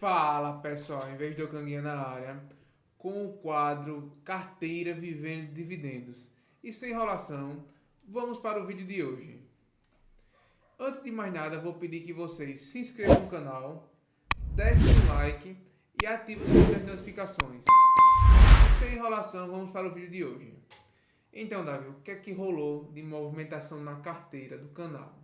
Fala pessoal, em vez de eu canguinha na área, com o quadro Carteira Vivendo de Dividendos. E sem enrolação, vamos para o vídeo de hoje. Antes de mais nada, vou pedir que vocês se inscrevam no canal, deixem um like e ativem as notificações. Sem enrolação, vamos para o vídeo de hoje. Então, Davi, o que é que rolou de movimentação na carteira do canal?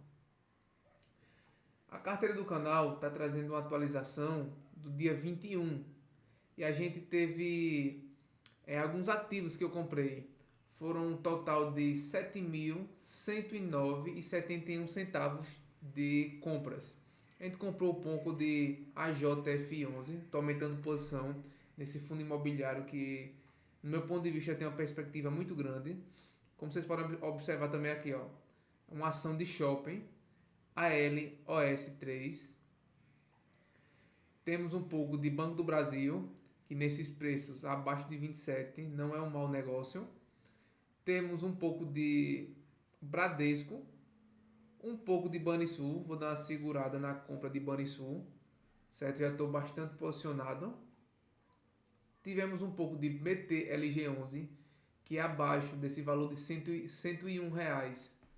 A carteira do canal está trazendo uma atualização do dia 21 e a gente teve alguns ativos que eu comprei. Foram um total de 7.109,71 de compras. A gente comprou um pouco de AJF11, estou aumentando posição nesse fundo imobiliário que, no meu ponto de vista, tem uma perspectiva muito grande. Como vocês podem observar também aqui, ó, uma ação de shopping, ALOS3. Temos um pouco de Banco do Brasil, que nesses preços abaixo de 27 não é um mau negócio. Temos um pouco de Bradesco, um pouco de Banrisul, vou dar uma segurada na compra de Banrisul, certo? Já estou bastante posicionado. Tivemos um pouco de BTLG11, que é abaixo desse valor de R$ 101,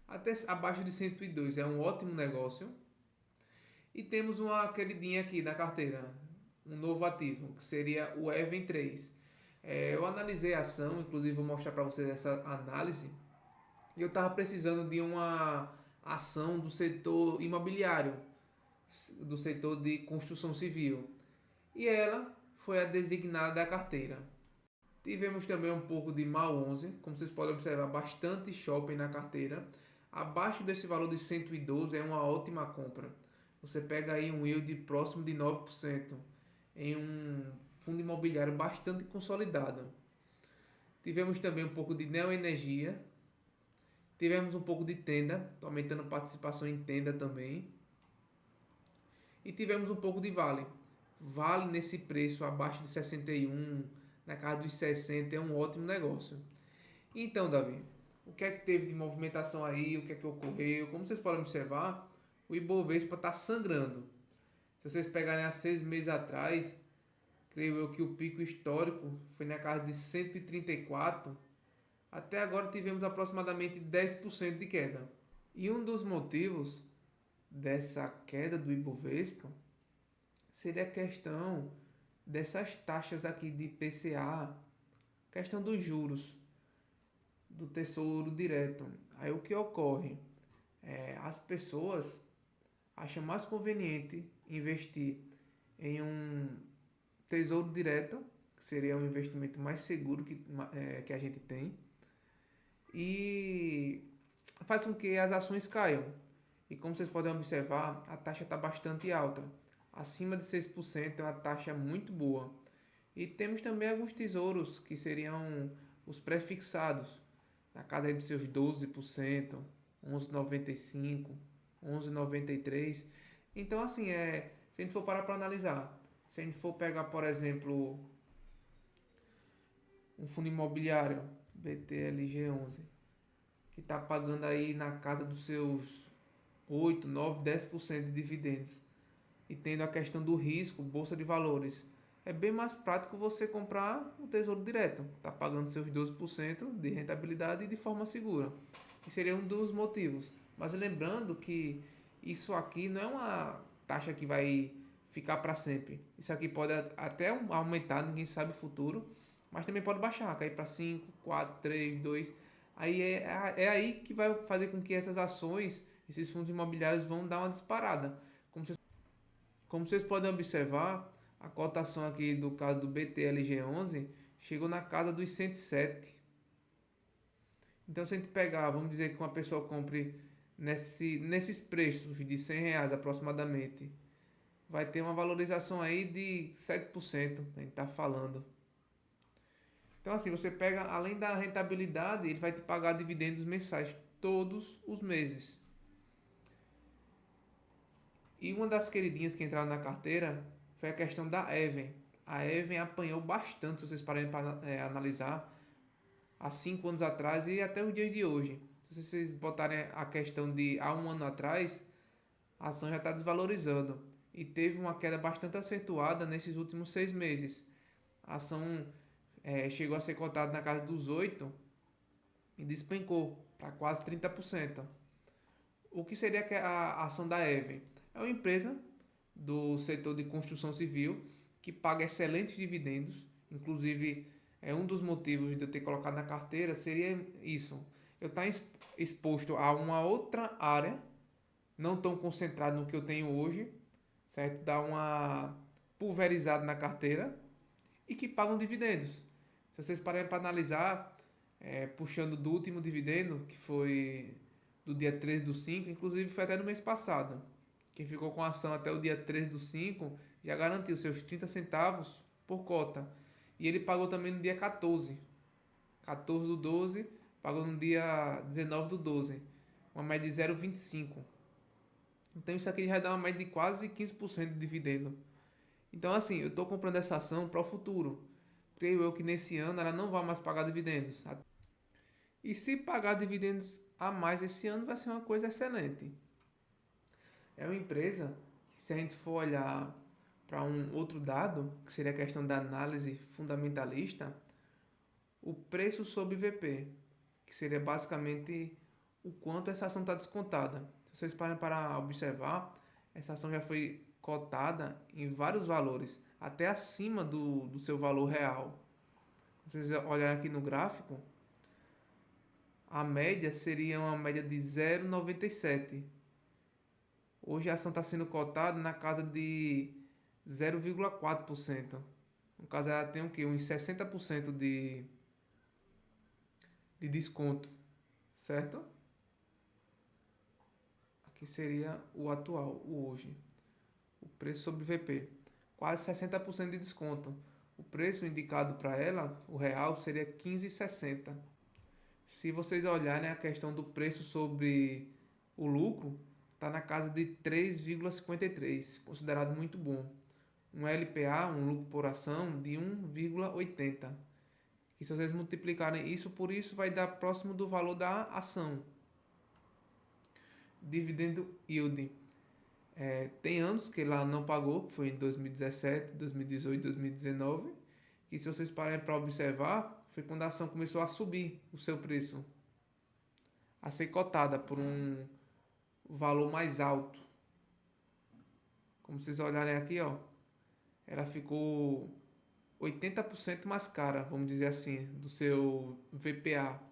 até abaixo de 102, é um ótimo negócio. E temos uma queridinha aqui na carteira, um novo ativo, que seria o Even 3. Eu analisei a ação, inclusive vou mostrar para vocês essa análise. E eu estava precisando de uma ação do setor imobiliário, do setor de construção civil. E ela foi a designada da carteira. Tivemos também um pouco de MAU11, como vocês podem observar, bastante shopping na carteira. Abaixo desse valor de 112 é uma ótima compra. Você pega aí um yield próximo de 9% em um fundo imobiliário bastante consolidado. Tivemos também um pouco de Neoenergia. Tivemos um pouco de Tenda, aumentando participação em Tenda também. E tivemos um pouco de Vale. Vale nesse preço abaixo de 61, na casa dos 60, é um ótimo negócio. Então, Davi, o que é que teve de movimentação aí? O que é que ocorreu? Como vocês podem observar, o Ibovespa está sangrando. Se vocês pegarem há 6 meses atrás, creio eu que o pico histórico foi na casa de 134. Até agora tivemos aproximadamente 10% de queda. E um dos motivos dessa queda do Ibovespa seria a questão dessas taxas aqui de IPCA, questão dos juros do Tesouro Direto. Aí o que ocorre? As pessoas acham mais conveniente investir em um Tesouro Direto, que seria um investimento mais seguro que a gente tem, e faz com que as ações caiam. E como vocês podem observar, a taxa está bastante alta. Acima de 6% é uma taxa muito boa. E temos também alguns tesouros que seriam os prefixados, na casa aí dos seus 12%, 11,95%, 11,93%. Então, assim, se a gente for parar para analisar, se a gente for pegar, por exemplo, um fundo imobiliário, BTLG11, que está pagando aí na casa dos seus 8, 9, 10% de dividendos, e tendo a questão do risco, bolsa de valores, é bem mais prático você comprar o Tesouro Direto, está pagando seus 12% de rentabilidade de forma segura. E seria um dos motivos. Mas lembrando que isso aqui não é uma taxa que vai ficar para sempre. Isso aqui pode até aumentar, ninguém sabe o futuro, mas também pode baixar, cair para 5, 4, 3, 2. Aí é aí que vai fazer com que essas ações, esses fundos imobiliários vão dar uma disparada. Como vocês podem observar, a cotação aqui do caso do BTLG11 chegou na casa dos 107. Então, se a gente pegar, vamos dizer que uma pessoa compre nesses preços de R$ 100 aproximadamente, vai ter uma valorização aí de 7%, a gente está falando. Então, assim, você pega, além da rentabilidade, ele vai te pagar dividendos mensais todos os meses. E uma das queridinhas que entraram na carteira foi a questão da Even. A Even apanhou bastante, se vocês pararem para analisar, há 5 anos atrás e até os dias de hoje. Se vocês botarem a questão de há um ano atrás, a ação já está desvalorizando. e teve uma queda bastante acentuada nesses últimos 6 meses. A ação chegou a ser cotada na casa dos 8 e despencou para quase 30%. O que seria a ação da Even? É uma empresa do setor de construção civil que paga excelentes dividendos. Inclusive, um dos motivos de eu ter colocado na carteira seria isso. Eu estar exposto a uma outra área, não tão concentrado no que eu tenho hoje, certo? Dar uma pulverizada na carteira e que pagam dividendos. Se vocês pararem para analisar, puxando do último dividendo, que foi do dia 13 do 5, inclusive foi até no mês passado. Quem ficou com a ação até o dia 13 do 5 já garantiu seus 30 centavos por cota. E ele pagou também no dia 14. 14 do 12, pagou no dia 19 do 12. Uma média de 0,25. Então isso aqui já dá uma média de quase 15% de dividendo. Então assim, eu estou comprando essa ação para o futuro. Creio eu que nesse ano ela não vai mais pagar dividendos. E se pagar dividendos a mais esse ano vai ser uma coisa excelente. É uma empresa que, se a gente for olhar para um outro dado, que seria a questão da análise fundamentalista, o preço sobre VP, que seria basicamente o quanto essa ação está descontada. Se vocês parem para observar, essa ação já foi cotada em vários valores, até acima do seu valor real. Se vocês olharem aqui no gráfico, a média seria uma média de 0,97. Hoje a ação está sendo cotada na casa de 0,4%. No caso, ela tem o quê? Uns 60% de desconto, certo? Aqui seria o atual, o hoje. O preço sobre VP. Quase 60% de desconto. O preço indicado para ela, o real, seria 15,60. Se vocês olharem a questão do preço sobre o lucro, está na casa de 3,53, considerado muito bom. Um LPA, um lucro por ação, de 1,80. E se vocês multiplicarem isso por isso, vai dar próximo do valor da ação. Dividendo yield. Tem anos que ela não pagou, que foi em 2017, 2018, 2019. E se vocês pararem para observar, foi quando a ação começou a subir o seu preço. A ser cotada por um valor mais alto. Como vocês olharem aqui, ó, ela ficou 80% mais cara, vamos dizer assim, do seu VPA.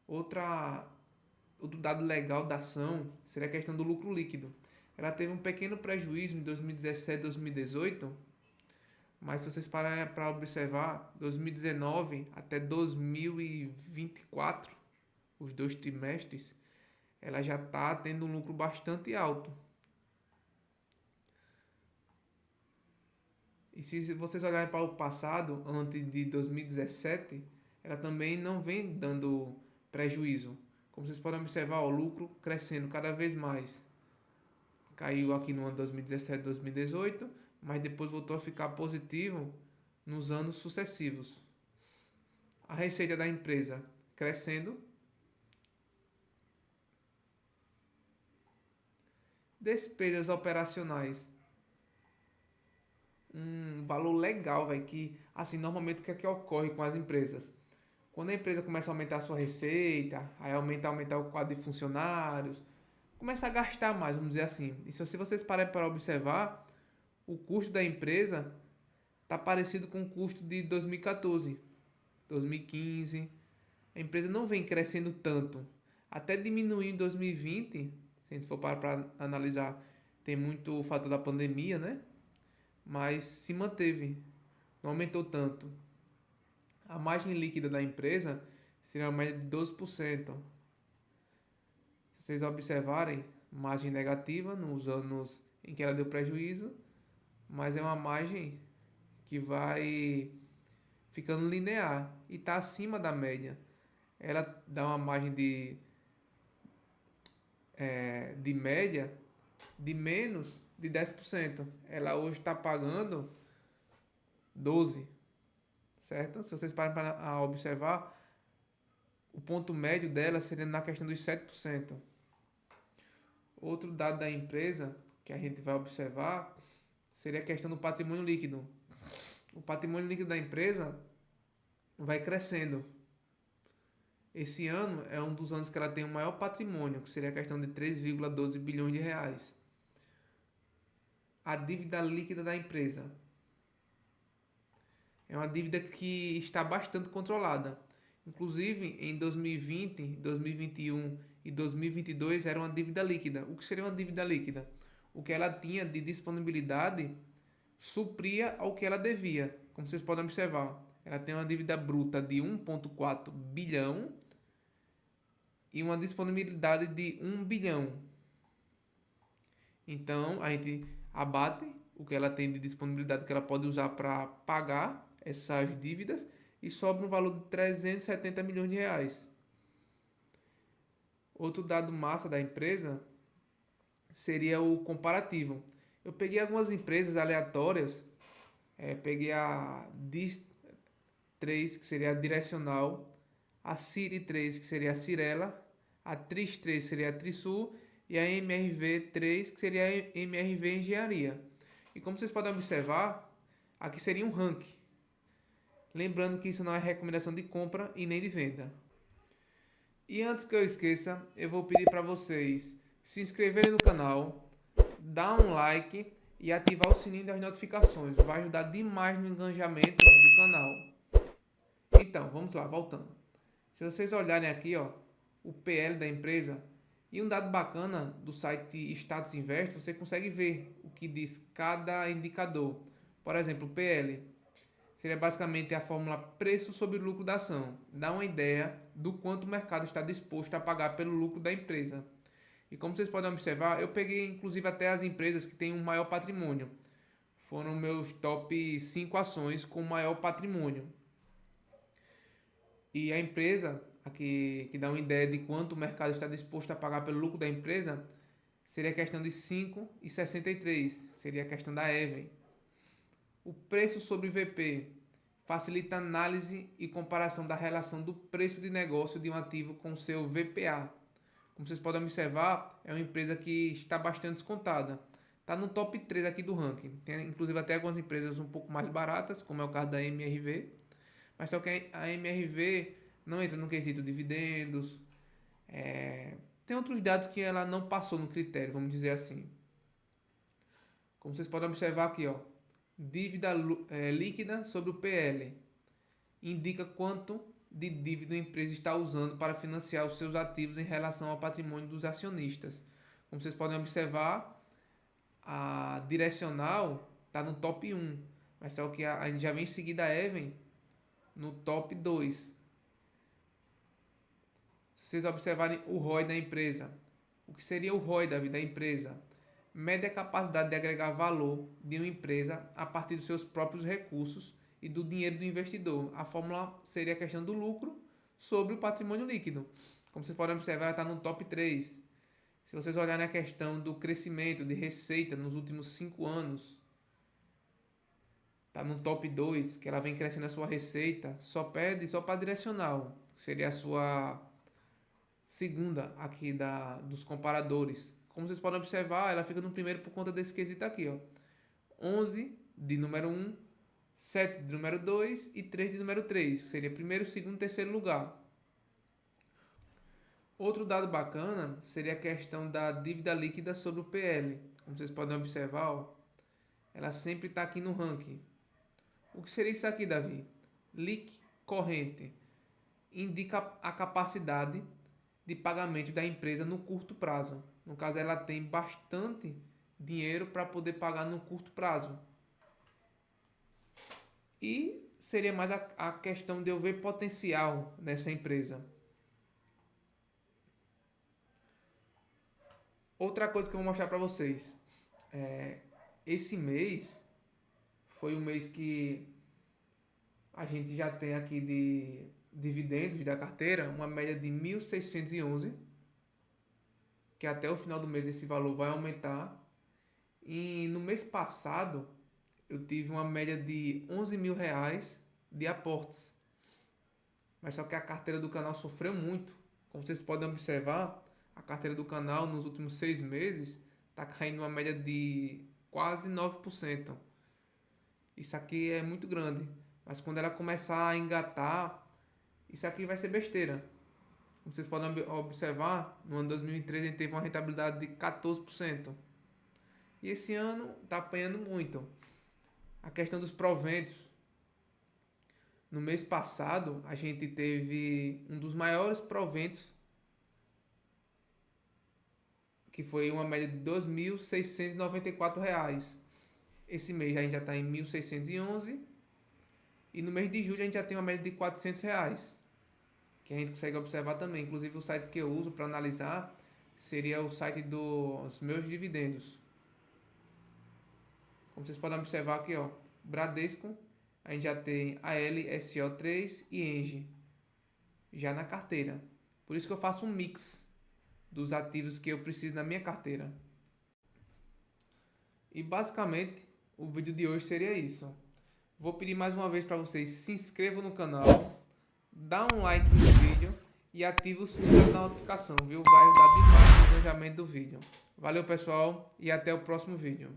Outro dado legal da ação seria a questão do lucro líquido. Ela teve um pequeno prejuízo em 2017 e 2018, mas se vocês pararem para observar, 2019 até 2024, os 2 trimestres, ela já está tendo um lucro bastante alto. E se vocês olharem para o passado, antes de 2017, ela também não vem dando prejuízo. Como vocês podem observar, o lucro crescendo cada vez mais. Caiu aqui no ano 2017, 2018, mas depois voltou a ficar positivo nos anos sucessivos. A receita da empresa crescendo. Despesas operacionais, um valor legal, velho, que assim, normalmente o que é que ocorre com as empresas? Quando a empresa começa a aumentar a sua receita, aí aumentar o quadro de funcionários, começa a gastar mais, vamos dizer assim. E se vocês pararem para observar, o custo da empresa está parecido com o custo de 2014, 2015. A empresa não vem crescendo tanto. Até diminuiu em 2020, se a gente for para analisar, tem muito o fator da pandemia, né? Mas se manteve, não aumentou tanto. A margem líquida da empresa seria uma média de 12%. Se vocês observarem, margem negativa nos anos em que ela deu prejuízo, mas é uma margem que vai ficando linear e está acima da média. Ela dá uma margem de média de menos de 10%. Ela hoje está pagando 12%, certo? Se vocês parem para observar, o ponto médio dela seria na questão dos 7%. Outro dado da empresa, que a gente vai observar seria a questão do patrimônio líquido. O patrimônio líquido da empresa vai crescendo. Esse ano é um dos anos que ela tem o maior patrimônio, que seria a questão de 3,12 bilhões de reais. A dívida líquida da empresa é uma dívida que está bastante controlada. Inclusive, em 2020, 2021 e 2022 era uma dívida líquida. O que seria uma dívida líquida? O que ela tinha de disponibilidade supria ao que ela devia. Como vocês podem observar, ela tem uma dívida bruta de 1,4 bilhão e uma disponibilidade de 1 bilhão. Então, a gente abate o que ela tem de disponibilidade que ela pode usar para pagar essas dívidas e sobra um valor de 370 milhões de reais. Outro dado massa da empresa seria o comparativo. Eu peguei algumas empresas aleatórias, peguei a DIS3, que seria a Direcional, a Ciri3, que seria a Cirela, a Tris3 seria a Trisul e a MRV3, que seria a MRV Engenharia. E como vocês podem observar, aqui seria um ranking. Lembrando que isso não é recomendação de compra e nem de venda. E antes que eu esqueça, eu vou pedir para vocês se inscreverem no canal, dar um like e ativar o sininho das notificações. Vai ajudar demais no engajamento do canal. Então, vamos lá, voltando. Se vocês olharem aqui, ó, o PL da empresa e um dado bacana do site Status Invest, você consegue ver o que diz cada indicador. Por exemplo, o PL seria basicamente a fórmula preço sobre lucro da ação. Dá uma ideia do quanto o mercado está disposto a pagar pelo lucro da empresa. E como vocês podem observar, eu peguei inclusive até as empresas que têm um maior patrimônio. Foram meus top 5 ações com maior patrimônio. E a empresa, aqui, que dá uma ideia de quanto o mercado está disposto a pagar pelo lucro da empresa, seria a questão de 5,63. Seria a questão da Even. O preço sobre VP facilita a análise e comparação da relação do preço de negócio de um ativo com seu VPA. Como vocês podem observar, é uma empresa que está bastante descontada. Está no top 3 aqui do ranking. Tem inclusive até algumas empresas um pouco mais baratas, como é o caso da MRV. Mas só que a MRV não entra no quesito dividendos. Tem outros dados que ela não passou no critério, vamos dizer assim. Como vocês podem observar aqui, ó, dívida líquida sobre o PL. Indica quanto de dívida a empresa está usando para financiar os seus ativos em relação ao patrimônio dos acionistas. Como vocês podem observar, a Direcional está no top 1, mas só que a gente já vem em seguida a Even no top 2. Se vocês observarem o ROI da empresa, o que seria o ROI da empresa? Mede a capacidade de agregar valor de uma empresa a partir dos seus próprios recursos e do dinheiro do investidor. A fórmula seria a questão do lucro sobre o patrimônio líquido. Como vocês podem observar, ela está no top 3. Se vocês olharem a questão do crescimento de receita nos últimos 5 anos, está no top 2, que ela vem crescendo a sua receita, só perde só para a Direcional, que seria a sua segunda aqui dos comparadores. Como vocês podem observar, ela fica no primeiro por conta desse quesito aqui, ó. 11 de número 1, 7 de número 2 e 3 de número 3, que seria primeiro, segundo e terceiro lugar. Outro dado bacana seria a questão da dívida líquida sobre o PL. Como vocês podem observar, ó, ela sempre está aqui no ranking. O que seria isso aqui, Davi? LIC corrente. Indica a capacidade de pagamento da empresa no curto prazo. No caso, ela tem bastante dinheiro para poder pagar no curto prazo. E seria mais a questão de eu ver potencial nessa empresa. Outra coisa que eu vou mostrar para vocês. Esse mês foi um mês que a gente já tem aqui de dividendos da carteira uma média de 1.611, que até o final do mês esse valor vai aumentar. E no mês passado eu tive uma média de 11 mil reais de aportes. Mas só que a carteira do canal sofreu muito. Como vocês podem observar, a carteira do canal nos últimos 6 meses está caindo uma média de quase 9%. Isso aqui é muito grande, mas quando ela começar a engatar, isso aqui vai ser besteira. Como vocês podem observar, no ano 2013 a gente teve uma rentabilidade de 14%. E esse ano está apanhando muito. A questão dos proventos. No mês passado, a gente teve um dos maiores proventos, que foi uma média de R$ 2.694. Esse mês a gente já está em 1.611. E no mês de julho a gente já tem uma média de R$ 400. Que a gente consegue observar também. Inclusive o site que eu uso para analisar seria o site dos meus dividendos. Como vocês podem observar aqui, ó, Bradesco, a gente já tem AL, SO3 e ENGIE já na carteira. Por isso que eu faço um mix dos ativos que eu preciso na minha carteira. E basicamente o vídeo de hoje seria isso. Vou pedir mais uma vez para vocês se inscrevam no canal, dá um like no vídeo e ativa o sininho da notificação, viu? Vai ajudar demais no engajamento do vídeo. Valeu pessoal e até o próximo vídeo.